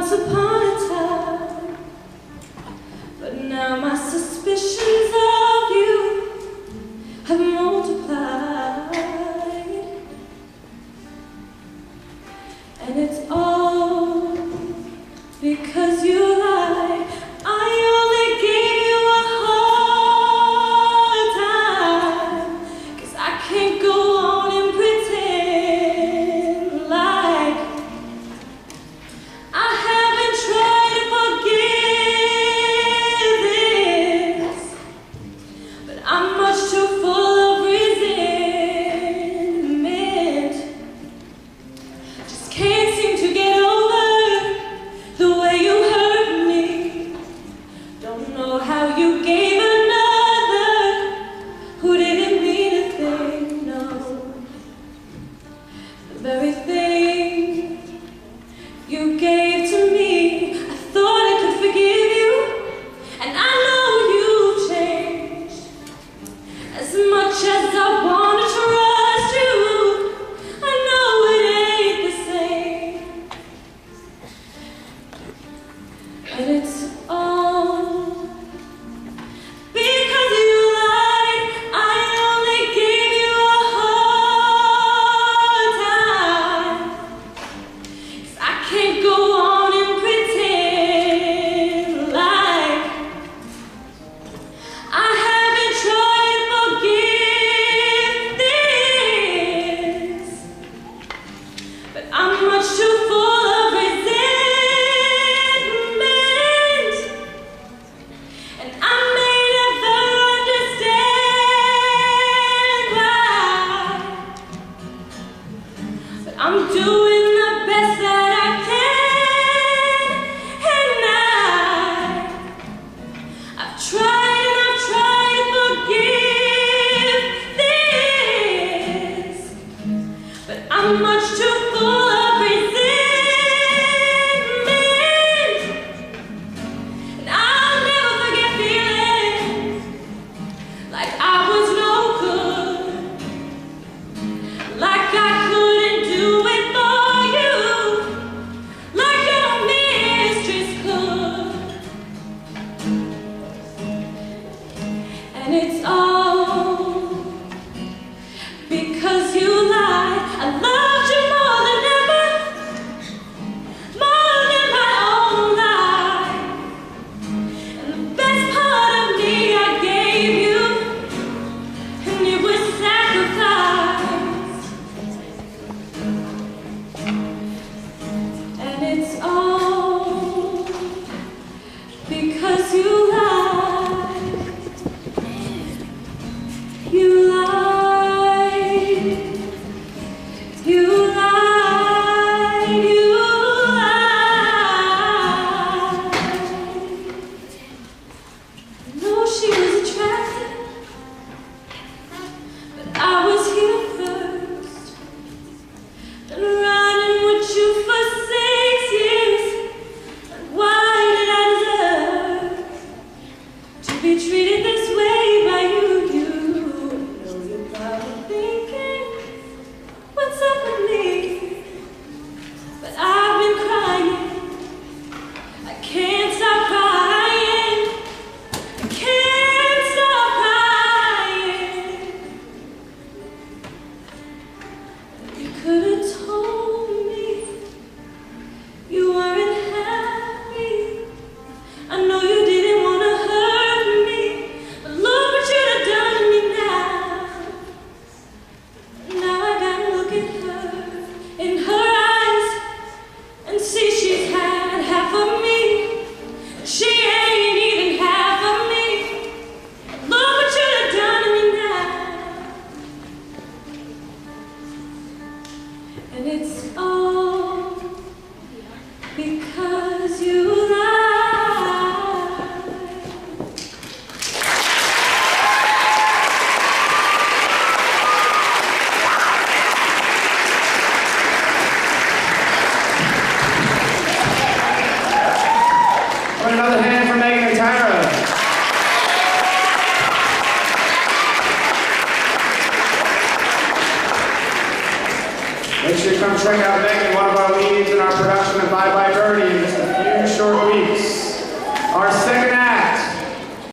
once upon a time, but now my suspicions of you have multiplied, and it's all because you lied. I only gave you a hard time, 'cause I can't go on and pretend like I haven't tried to forgive this, but I'm much too full of resentment. Just can't seem to get over the way you hurt me. Don't know how you gave another who didn't mean a thing, no. The very thing you gave to me, I thought I could forgive you, and I know you changed. As much as I want to trust you, I know it ain't the same. And it's all because you lied. I only gave you a hard time, 'cause I can't go on and pretend like I haven't tried to forgive this, but I'm much too full of resentment, and I may never understand why, but I'm doing the best that I can, and I've tried and I've tried to forgive this, but I'm much too full of resentment, and I'll never forget feeling like I was no good, like I couldn't do it for you, like your mistress could. And it's all because you lied. I loved you more than ever, more than my own life. And the best part of me I gave you, and it was sacrificed. And it's all because you lied. You lied. You lied. You lied. I know she was attractive, but I was here first. Been riding with you for 6 years, and why did I deserve to be treated this way by you? You know you're probably thinking, what's up with me? But I've been crying. I can't stop crying. I can't stop crying. You could have told me you weren't happy. I know you didn't want to hurt me, but look what you done to me now. Now I gotta look at her in her eyes and see she's had half of me. She ain't even half of me. Look what you done to me now. And it's all because you lied. Another hand for Megan and Tyra. Make sure you come check out Megan, one of our leads in our production of Bye Bye Birdie in just a few short weeks. Our second